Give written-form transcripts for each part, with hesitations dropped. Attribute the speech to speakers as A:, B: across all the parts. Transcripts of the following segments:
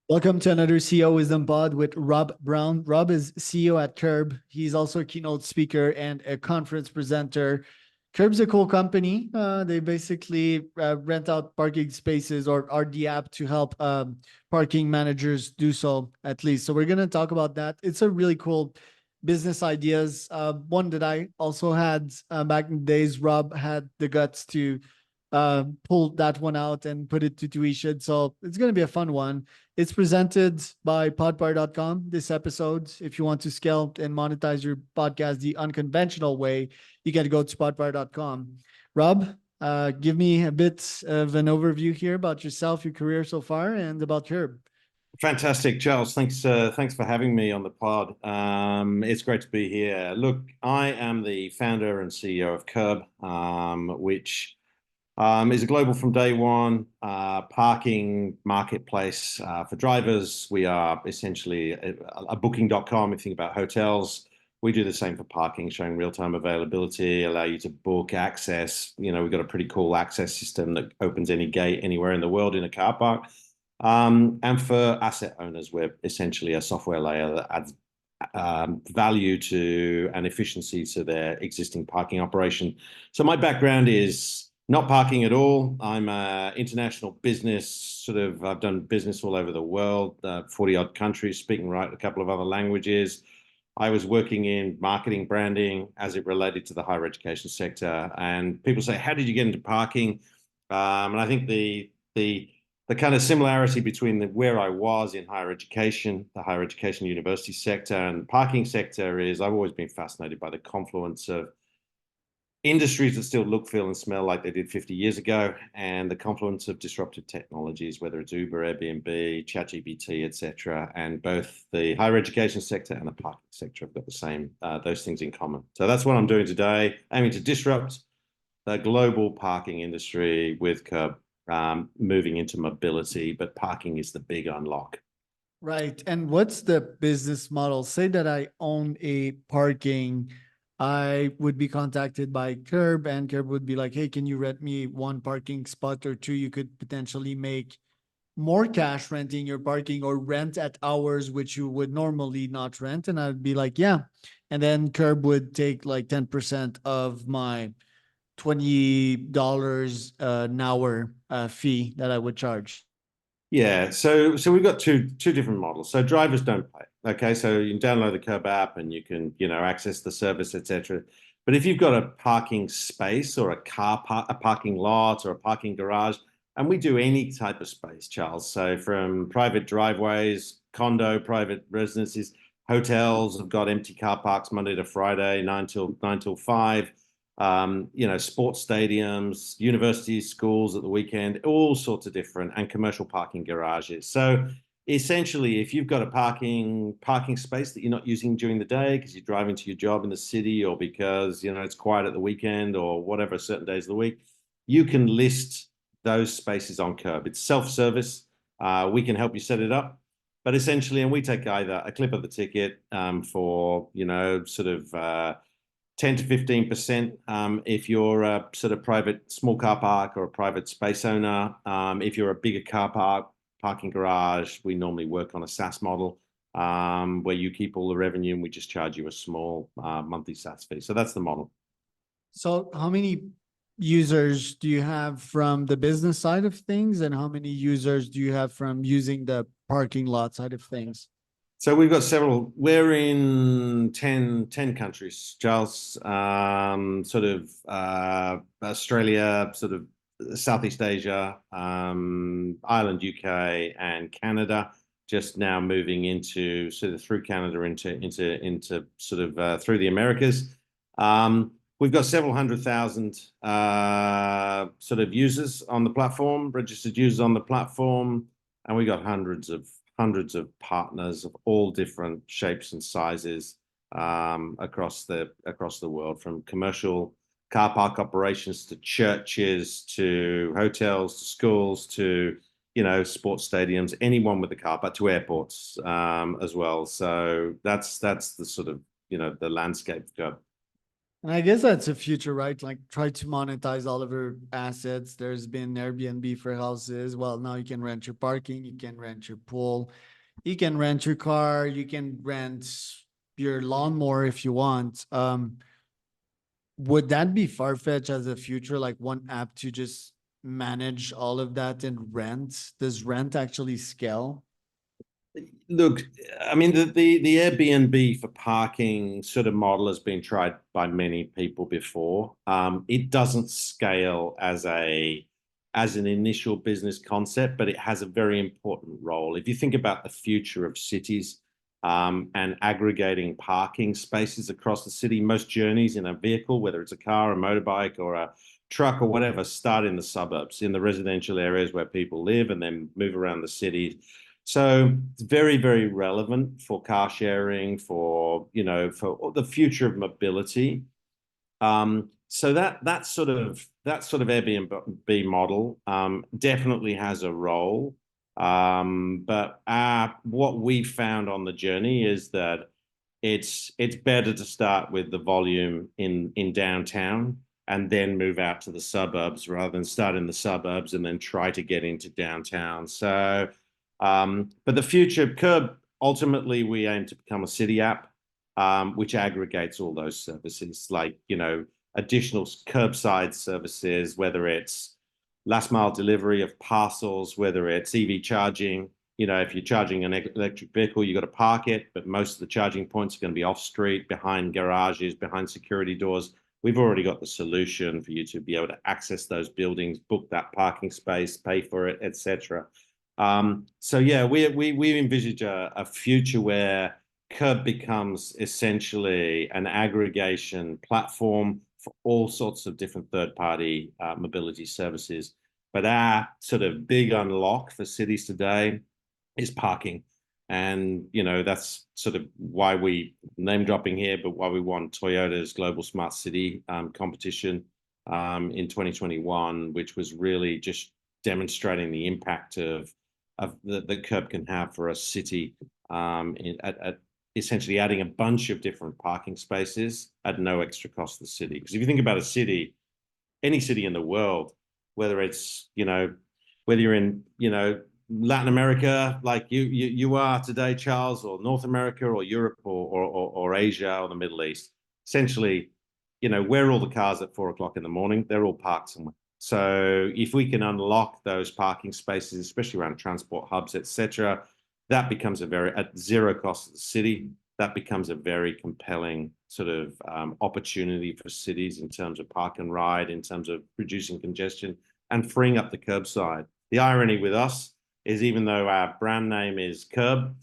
A: Welcome to another CEO Wisdom Pod with Rob Brown. Rob is CEO at Kerb. He's also a keynote speaker and a conference presenter. Kerb's a cool company. They basically rent out parking spaces or are the app to help parking managers do so, at least. So we're going to talk about that. It's a really cool business ideas. One that I also had back in the days. Rob had the guts to pull that one out and put it to tuition. So it's going to be a fun one. It's presented by podpar.com. This episode, if you want to scale and monetize your podcast the unconventional way, you got to go to podpar.com. Rob, give me a bit of an overview here about yourself, your career so far, and about Kerb.
B: Fantastic, Charles. Thanks for having me on the pod. It's great to be here. Look, I am the founder and CEO of Kerb, which is a global from day one parking marketplace for drivers. We are essentially a booking.com. If you think about hotels, we do the same for parking, showing real-time availability, allow you to book access. We've got a pretty cool access system that opens any gate anywhere in the world in a car park. And for asset owners, we're essentially a software layer that adds value to and efficiency to their existing parking operation. So my background is not parking at all. I'm an international business, I've done business all over the world, 40 odd countries, speaking a couple of other languages. I was working in marketing branding as it related to the higher education sector. And people say, how did you get into parking? And I think the kind of similarity between where I was in higher education, the higher education university sector, and the parking sector is I've always been fascinated by the confluence of industries that still look, feel, and smell like they did 50 years ago, and the confluence of disruptive technologies, whether it's Uber, Airbnb, ChatGPT, etc. And both the higher education sector and the parking sector have got the same those things in common. So that's what I'm doing today, aiming to disrupt the global parking industry with Kerb, moving into mobility, but parking is the big unlock.
A: Right. And what's the business model? Say that I own a parking, I would be contacted by Kerb, and Kerb would be like, hey, can you rent me one parking spot or two? You could potentially make more cash renting your parking or rent at hours which you would normally not rent. And I'd be like, yeah. And then Kerb would take like 10% of my $20 an hour fee that I would charge.
B: Yeah, so we've got two different models. So drivers don't pay. Okay, so you can download the Curb app and you can access the service, etc. But if you've got a parking space or a parking lot or a parking garage, and we do any type of space, Charles. So from private driveways, private residences, hotels have got empty car parks Monday to Friday, nine till 5. Sports stadiums, universities, schools at the weekend, all sorts of different, and commercial parking garages. So essentially, if you've got a parking space that you're not using during the day because you're driving to your job in the city, or because it's quiet at the weekend, or whatever certain days of the week, you can list those spaces on Kerb. It's self-service. We can help you set it up. But essentially, and we take either a clip of the ticket for 10 to 15% if you're a sort of private small car park or a private space owner. If you're a bigger parking garage, we normally work on a SaaS model where you keep all the revenue and we just charge you a small monthly SaaS fee. So that's the model.
A: So how many users do you have from the business side of things, and how many users do you have from using the parking lot side of things?
B: So we've got several. We're in 10 countries, Charles. Australia, Southeast Asia, Ireland, UK, and Canada. Just now moving into through Canada into through the Americas. We've got several 100,000 users on the platform, registered users on the platform, and we got hundreds of partners of all different shapes and sizes across the world, from commercial car park operations to churches to hotels to schools to sports stadiums, anyone with a car, but to airports as well. So that's the the landscape.
A: And I guess that's a future, right? Like try to monetize all of your assets. There's been Airbnb for houses. Well, now you can rent your parking, you can rent your pool, you can rent your car, you can rent your lawnmower if you want. Would that be far-fetched as a future, like one app to just manage all of that and rent? Does rent actually scale?
B: Look, I mean, the Airbnb for parking sort of model has been tried by many people before. It doesn't scale as an initial business concept, but it has a very important role. If you think about the future of cities, and aggregating parking spaces across the city, most journeys in a vehicle, whether it's a car, a motorbike, or a truck or whatever, start in the suburbs, in the residential areas where people live, and then move around the city. So it's very, very relevant for car sharing, for, for the future of mobility. So that sort of Airbnb model definitely has a role. But what we found on the journey is that it's better to start with the volume in downtown and then move out to the suburbs, rather than start in the suburbs and then try to get into downtown. So, but the future Curb, ultimately, we aim to become a city app, which aggregates all those services, like, additional curbside services, whether it's last mile delivery of parcels, whether it's EV charging. If you're charging an electric vehicle, you've got to park it, but most of the charging points are going to be off street, behind garages, behind security doors. We've already got the solution for you to be able to access those buildings, book that parking space, pay for it, etc. So yeah, we envisage a future where Curb becomes essentially an aggregation platform for all sorts of different third-party mobility services. But our sort of big unlock for cities today is parking. And, that's sort of why we, name dropping here, but why we won Toyota's Global Smart City competition in 2021, which was really just demonstrating the impact of that Curb can have for a city, at essentially adding a bunch of different parking spaces at no extra cost to the city. Because if you think about a city, any city in the world, whether it's, whether you're in, Latin America, like you are today, Charles, or North America, or Europe, or Asia, or the Middle East, essentially, where are all the cars at 4 o'clock in the morning? They're all parked somewhere. So if we can unlock those parking spaces, especially around transport hubs, etc., that becomes at zero cost to the city. That becomes a very compelling sort of opportunity for cities in terms of park and ride, in terms of reducing congestion and freeing up the curbside. The irony with us is, even though our brand name is Kerb,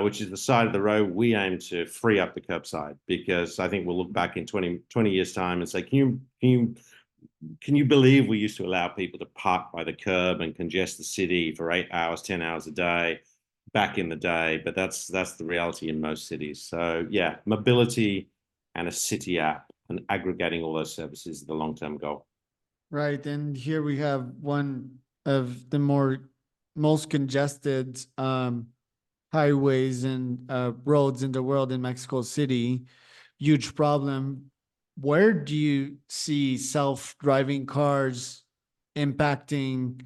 B: which is the side of the road, we aim to free up the curbside, because I think we'll look back in 20 years' time and say, can you believe we used to allow people to park by the curb and congest the city for 8 hours, 10 hours a day back in the day? But that's the reality in most cities. So yeah, mobility and a city app and aggregating all those services is the long-term goal.
A: Right. And here we have one of the most congested highways and roads in the world, in Mexico City. Huge problem. Where do you see self-driving cars impacting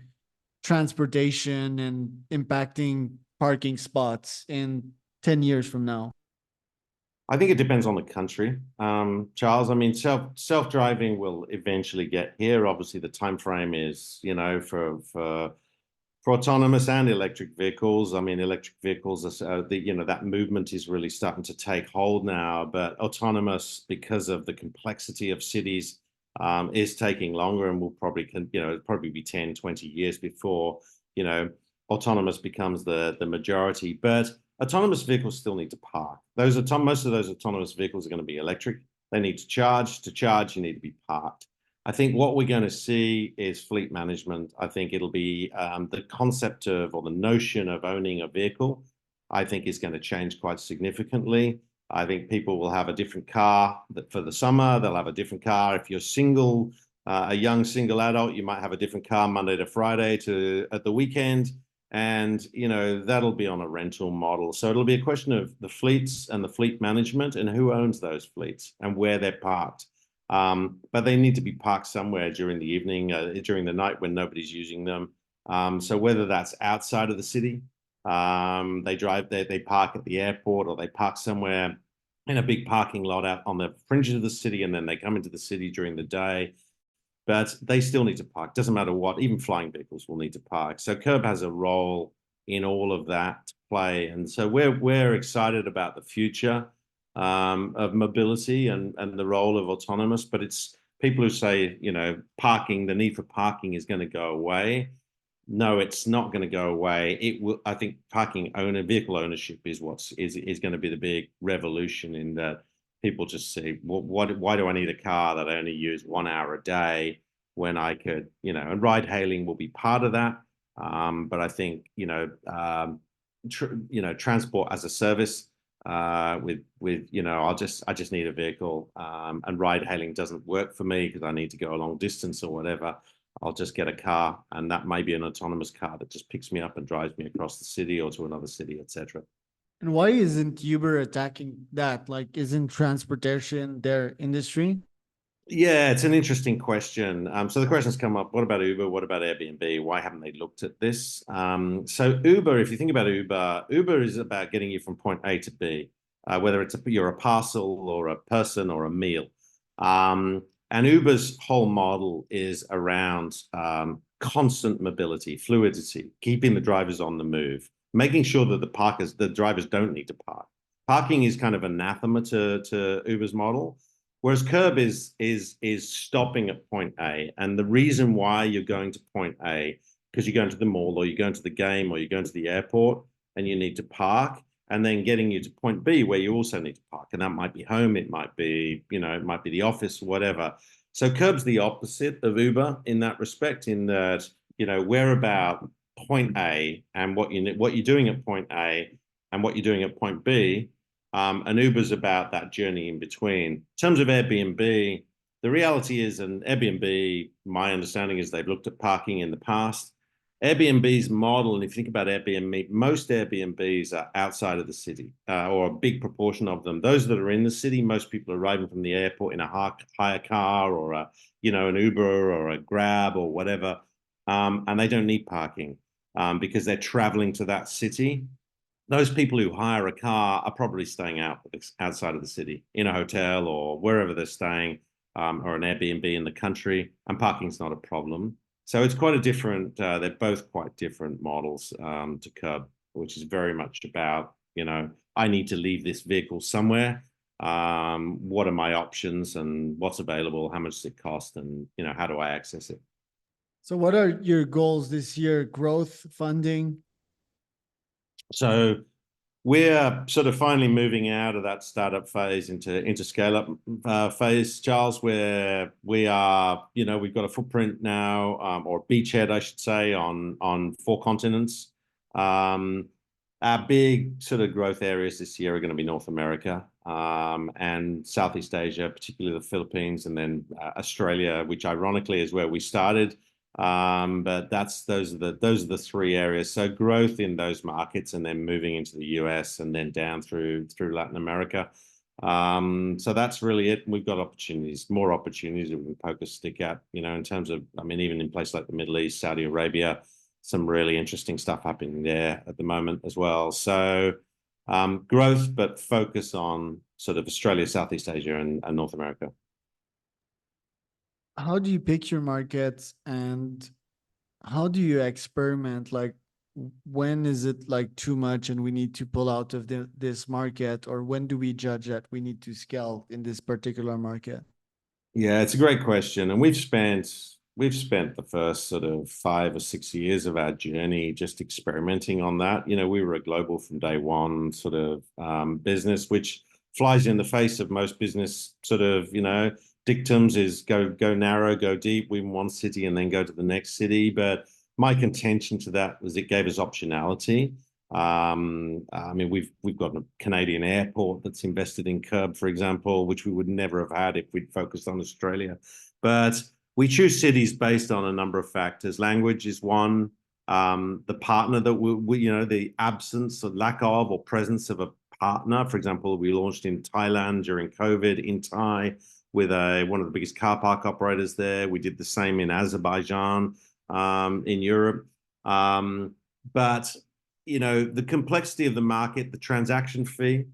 A: transportation and impacting parking spots in 10 years from now?
B: I think it depends on the country, Charles. I mean, self-driving will eventually get here. Obviously, the time frame is, for autonomous and electric vehicles. I mean, electric vehicles are, that movement is really starting to take hold now. But autonomous, because of the complexity of cities, is taking longer, and will probably be 10, 20 years before, autonomous becomes the majority. But autonomous vehicles still need to park. Most of those autonomous vehicles are going to be electric. They need to charge. To charge, you need to be parked. I think what we're going to see is fleet management. I think it'll be the concept of, or the notion of, owning a vehicle, I think, is going to change quite significantly. I think people will have a different car for the summer. They'll have a different car. If you're single, a young single adult, you might have a different car Monday to Friday to at the weekend. And, that'll be on a rental model. So it'll be a question of the fleets and the fleet management and who owns those fleets and where they're parked. But they need to be parked somewhere during the evening, during the night when nobody's using them. So whether that's outside of the city, they park at the airport, or they park somewhere in a big parking lot out on the fringes of the city, and then they come into the city during the day. But they still need to park. Doesn't matter what, even flying vehicles will need to park. So Kerb has a role in all of that to play. And so we're excited about the future of mobility and the role of autonomous, but it's people who say, parking, the need for parking is going to go away. No, it's not going to go away. It will. I think vehicle ownership is going to be the big revolution in that people just say, well, why do I need a car that I only use 1 hour a day when I could, and ride hailing will be part of that. But I think, transport as a service I just need a vehicle, and ride hailing doesn't work for me because I need to go a long distance or whatever. I'll just get a car, and that may be an autonomous car that just picks me up and drives me across the city or to another city, etc.
A: And why isn't Uber attacking that? Like, isn't transportation their industry?
B: Yeah, it's an interesting question. So the questions come up, what about Uber? What about Airbnb? Why haven't they looked at this? So Uber, if you think about Uber is about getting you from point A to B, whether you're a parcel or a person or a meal. And Uber's whole model is around constant mobility, fluidity, keeping the drivers on the move, making sure that the drivers don't need to park. Parking is kind of anathema to Uber's model. Whereas Kerb is stopping at point A, and the reason why you're going to point A, because you're going to the mall or you're going to the game or you're going to the airport and you need to park, and then getting you to point B where you also need to park, and that might be home, it might be the office, whatever. So Kerb's the opposite of Uber in that respect, in that we're about point A and what you're doing at point A and what you're doing at point B. And Uber's about that journey in between. In terms of Airbnb, the reality is, and Airbnb, my understanding is they've looked at parking in the past. Airbnb's model, and if you think about Airbnb, most Airbnbs are outside of the city, or a big proportion of them. Those that are in the city, most people are arriving from the airport in a hire car or an Uber or a Grab or whatever, and they don't need parking because they're traveling to that city. Those people who hire a car are probably staying outside of the city in a hotel or wherever they're staying, or an Airbnb in the country, and parking's not a problem. So it's quite a different, they're both quite different models to Kerb, which is very much about, I need to leave this vehicle somewhere. What are my options and what's available? How much does it cost? And, how do I access it?
A: So what are your goals this year? Growth, funding?
B: So we're sort of finally moving out of that startup phase into scale up phase, Charles, where we are, we've got a footprint now, or beachhead, I should say, on 4 continents. Our big sort of growth areas this year are going to be North America, and Southeast Asia, particularly the Philippines, and then Australia, which ironically is where we started. But those are the 3 areas. So growth in those markets, and then moving into the US, and then down through Latin America. So that's really it. We've got more opportunities that we can poke a stick at, in terms of, even in places like the Middle East, Saudi Arabia, some really interesting stuff happening there at the moment as well. So growth, but focus on sort of Australia, Southeast Asia, and North America.
A: How do you pick your markets, and how do you experiment? Like, when is it like too much and we need to pull out of this market, or when do we judge that we need to scale in this particular market?
B: Yeah, it's a great question. And we've spent the first sort of 5 or 6 years of our journey just experimenting on that. We were a global from day one sort of business, which flies in the face of most business sort of, dictums is go narrow, go deep, win one city and then go to the next city. But my contention to that was it gave us optionality. We've got a Canadian airport that's invested in Kerb, for example, which we would never have had if we'd focused on Australia. But we choose cities based on a number of factors. Language is one. The partner that the absence or lack of or presence of a partner. For example, we launched in Thailand during COVID, in Thai. with one of the biggest car park operators there. We did the same in Azerbaijan, in Europe. But the complexity of the market, the transaction fee.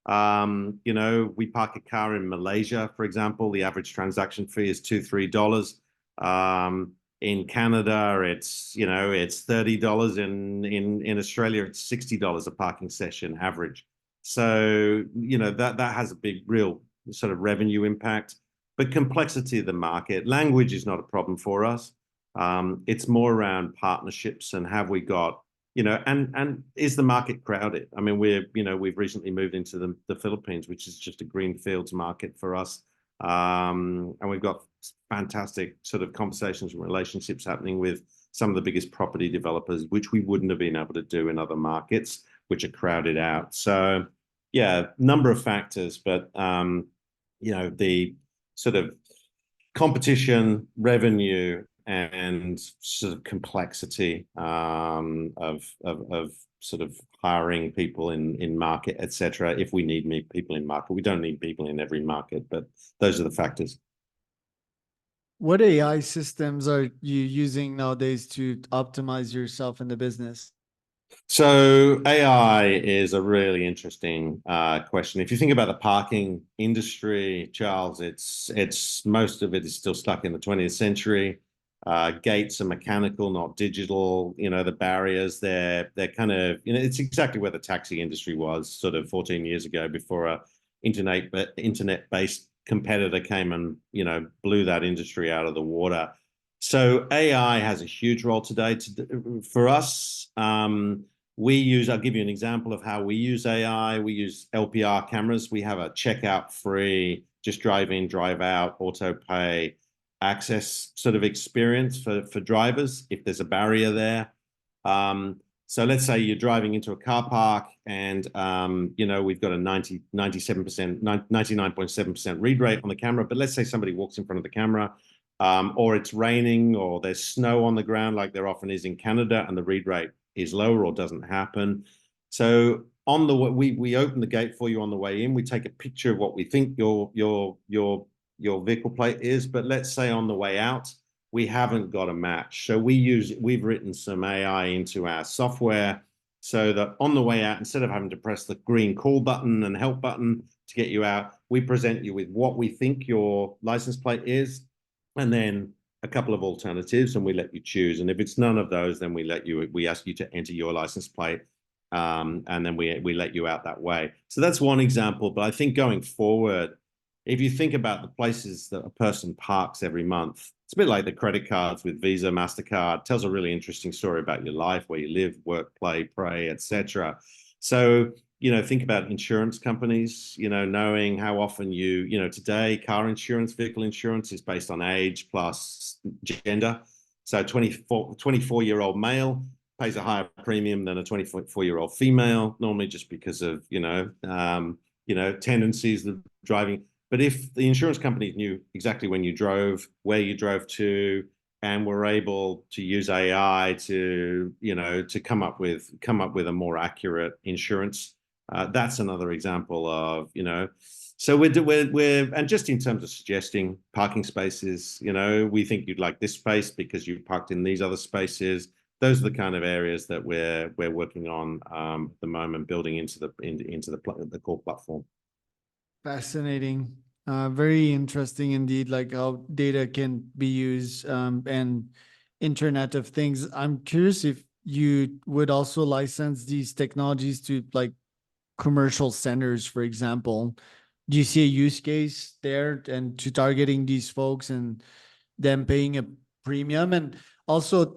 B: We park a car in Malaysia, for example. The average transaction fee is $2-3. In Canada, it's $30. In Australia, it's $60 a parking session average. So that has a big, real sort of revenue impact. But complexity of the market, language is not a problem for us. It's more around partnerships and have we got and is the market crowded? I mean, we've recently moved into the Philippines, which is just a greenfields market for us. And we've got fantastic sort of conversations and relationships happening with some of the biggest property developers, which we wouldn't have been able to do in other markets, which are crowded out. So, yeah, number of factors, but the sort of competition, revenue, and sort of complexity of sort of hiring people in market, etc. If we need people in market, we don't need people in every market, but those are the factors.
A: What AI systems are you using nowadays to optimize yourself in the business?
B: So AI is a really interesting question. If you think about the parking industry, Charles, it's most of it is still stuck in the 20th century. Gates are mechanical, not digital. The barriers, they're kind of, it's exactly where the taxi industry was sort of 14 years ago before a internet-based competitor came and, blew that industry out of the water. So AI has a huge role today for us. I'll give you an example of how we use AI. We use LPR cameras. We have a checkout free, just drive in, drive out, auto pay access sort of experience for drivers if there's a barrier there. So let's say you're driving into a car park and, we've got a 99.7% read rate on the camera. But let's say somebody walks in front of the camera, or it's raining or there's snow on the ground like there often is in Canada and the read rate is lower or doesn't happen. So we open the gate for you on the way in. We take a picture of what we think your vehicle plate is, but let's say on the way out, we haven't got a match. So we've written some AI into our software so that on the way out, instead of having to press the green call button and help button to get you out, we present you with what we think your license plate is, and then a couple of alternatives, and we let you choose. And if it's none of those, then we ask you to enter your license plate, and then we let you out that way. So that's one example. But I think going forward, if you think about the places that a person parks every month, it's a bit like the credit cards with Visa, MasterCard. It tells a really interesting story about your life, where you live, work, play, pray, etc. So, think about insurance companies, knowing how often today car insurance, vehicle insurance is based on age plus gender. So 24-year-old male pays a higher premium than a 24-year-old female, normally just because of, tendencies of driving. But if the insurance company knew exactly when you drove, where you drove to, and were able to use AI to come up with a more accurate insurance, that's another example of So we're and just in terms of suggesting parking spaces, we think you'd like this space because you parked in these other spaces. Those are the kind of areas that we're working on at the moment, building into the core platform.
A: Fascinating. Very interesting indeed, like how data can be used and Internet of Things. I'm curious if you would also license these technologies to like commercial centers, for example. Do you see a use case there and to targeting these folks and them paying a premium? And also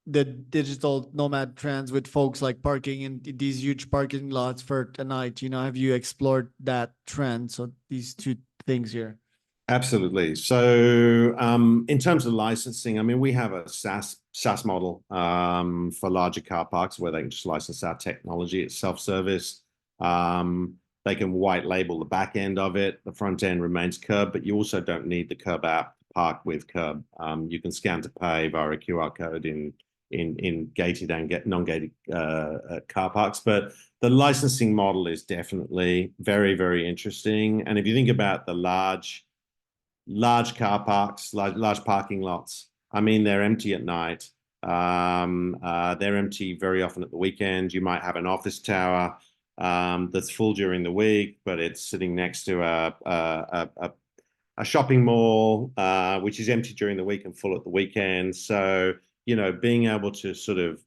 A: the digital nomad trends with folks like parking in these huge parking lots for a night, have you explored that trend? So these two things here.
B: Absolutely. So in terms of licensing, I mean, we have a SaaS model for larger car parks where they can just license our technology. It's self-service. They can white label the back end of it. The front end remains Kerb, but you also don't need the Kerb app to park with Kerb. You can scan to pay via a QR code in gated and non-gated car parks. But the licensing model is definitely very, very interesting. And if you think about the large large car parks, large parking lots. I mean, they're empty at night. They're empty very often at the weekend. You might have an office tower that's full during the week, but it's sitting next to a shopping mall, which is empty during the week and full at the weekend. So, being able to sort of,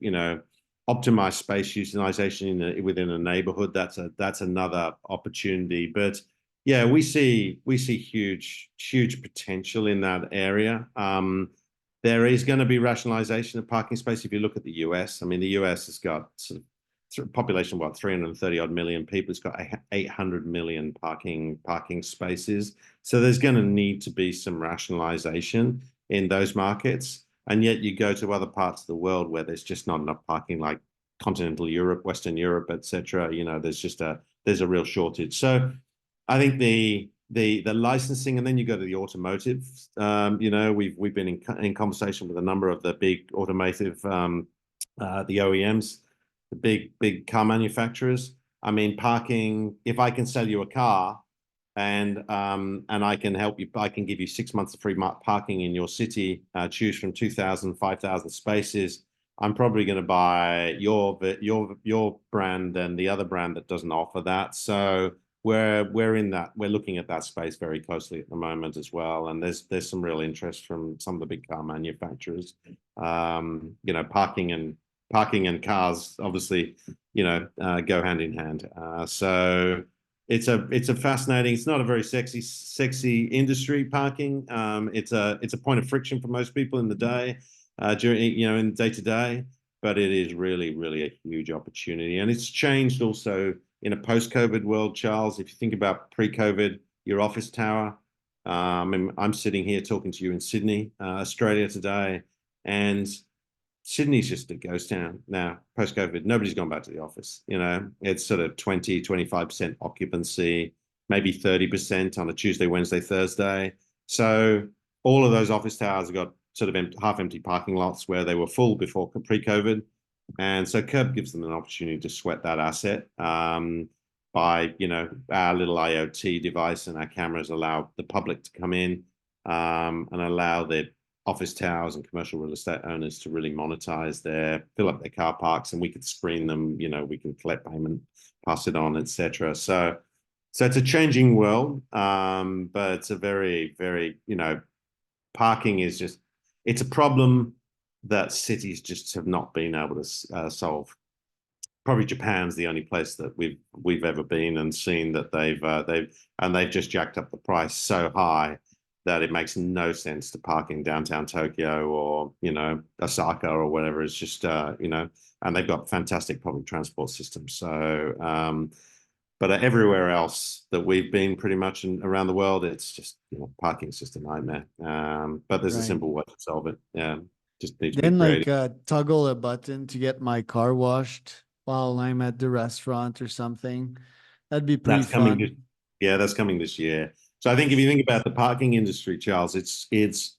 B: optimize space utilization within a neighborhood, that's another opportunity. But yeah, we see huge potential in that area. There is going to be rationalization of parking space. If you look at the US, I mean, the US has got sort of population, what, 330 odd million people. It's got 800 million parking spaces. So there's going to need to be some rationalization in those markets. And yet you go to other parts of the world where there's just not enough parking, like continental Europe, Western Europe, etc. There's a real shortage. So I think the licensing, and then you go to the automotive. We've been in conversation with a number of the big automotive, the OEMs, the big car manufacturers. I mean, parking. If I can sell you a car, and I can help you, I can give you 6 months of free parking in your city. Choose from 2,000, 5,000 spaces. I'm probably going to buy your brand and the other brand that doesn't offer that. So we're looking at that space very closely at the moment as well. And there's some real interest from some of the big car manufacturers. Parking and cars obviously, go hand in hand. So it's a fascinating. It's not a very sexy industry, parking. It's a point of friction for most people in the day, in day to day. But it is really a huge opportunity, and it's changed also in a post-COVID world, Charles. If you think about pre-COVID, your office tower. I'm sitting here talking to you in Sydney, Australia today, and Sydney's just a ghost town now, post-COVID. Nobody's gone back to the office. It's sort of 20-25% occupancy, maybe 30% on a Tuesday, Wednesday, Thursday. So all of those office towers have got sort of half-empty parking lots where they were full before pre-COVID. And so Kerb gives them an opportunity to sweat that asset by, our little IoT device, and our cameras allow the public to come in and allow their office towers and commercial real estate owners to really monetize fill up their car parks, and we could screen them, we can collect payment, pass it on, etc. So it's a changing world, but it's a very, very, parking is just, it's a problem that cities just have not been able to solve. Probably Japan's the only place that we've ever been and seen that they've just jacked up the price so high that it makes no sense to park in downtown Tokyo or, Osaka or whatever. It's just, and they've got fantastic public transport systems. So, but everywhere else that we've been pretty much around the world, it's just, parking's just a nightmare. But there's a simple way to solve it. Yeah. Just need to be creative.
A: Toggle a button to get my car washed while I'm at the restaurant or something. That'd be pretty fun.
B: That's coming this year. So I think if you think about the parking industry, Charles, it's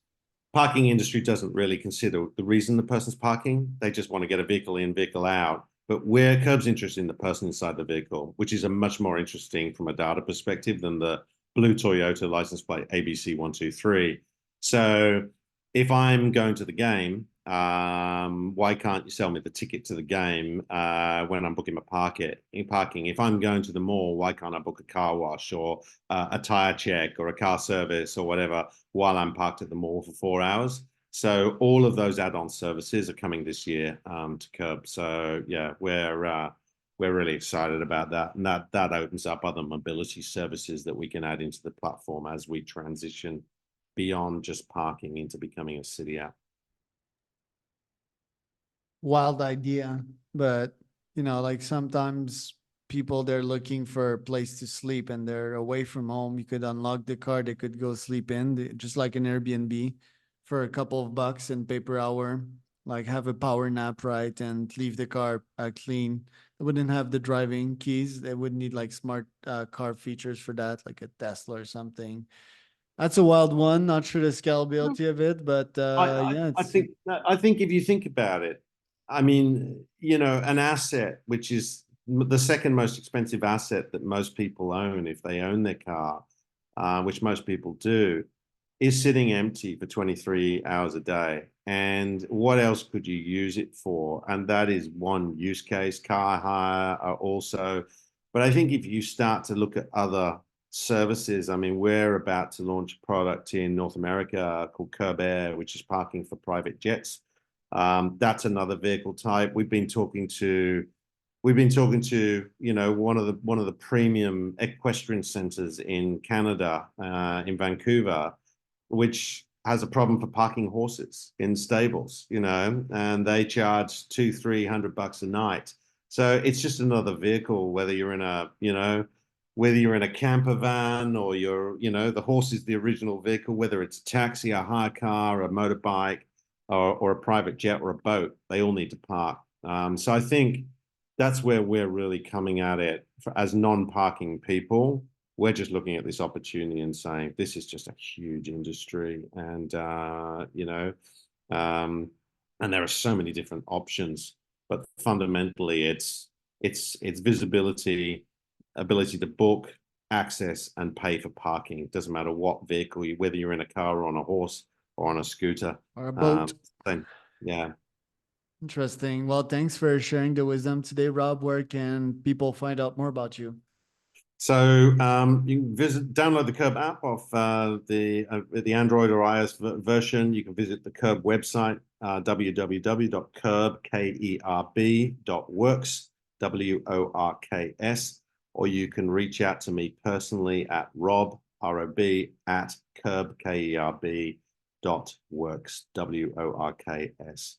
B: parking industry doesn't really consider the reason the person's parking. They just want to get a vehicle in, vehicle out. But where Kerb's interested in the person inside the vehicle, which is a much more interesting from a data perspective than the blue Toyota license plate ABC123. So if I'm going to the game, why can't you sell me the ticket to the game when I'm booking my parking? If I'm going to the mall, why can't I book a car wash or a tire check or a car service or whatever while I'm parked at the mall for 4 hours? So all of those add-on services are coming this year to Kerb. So yeah, we're really excited about that, and that opens up other mobility services that we can add into the platform as we transition beyond just parking into becoming a city app.
A: Wild idea, but like sometimes people, they're looking for a place to sleep and they're away from home. You could unlock the car, they could go sleep in, just like an Airbnb for a couple of bucks and pay per hour, like have a power nap, right, and leave the car clean. They wouldn't have the driving keys. They would need like smart car features for that, like a Tesla or something. That's a wild one. Not sure the scalability of it, but yeah,
B: I think if you think about it, I mean, an asset, which is the second most expensive asset that most people own if they own their car, which most people do, is sitting empty for 23 hours a day. And what else could you use it for? And that is one use case. Car hire also. But I think if you start to look at other services, I mean, we're about to launch a product in North America called Kerb Air, which is parking for private jets. That's another vehicle type. We've been talking to one of the premium equestrian centers in Canada, in Vancouver, which has a problem for parking horses in stables, and they charge $200-300 a night. So it's just another vehicle, whether you're in a camper van or the horse is the original vehicle, whether it's a taxi, a hire car, a motorbike, or a private jet or a boat, they all need to park. So I think that's where we're really coming at it as non-parking people. We're just looking at this opportunity and saying this is just a huge industry, and and there are so many different options. But fundamentally, it's visibility, ability to book, access, and pay for parking. It doesn't matter what vehicle whether you're in a car or on a horse or on a scooter
A: or a boat.
B: Yeah.
A: Interesting. Well, thanks for sharing the wisdom today, Rob. Where can people find out more about you?
B: So you can download the Kerb app off the Android or iOS version. You can visit the Kerb website, www.kerb.works, WORKS, or you can reach out to me personally at rob, R-O-B, at kerb, KERB.works, WORKS.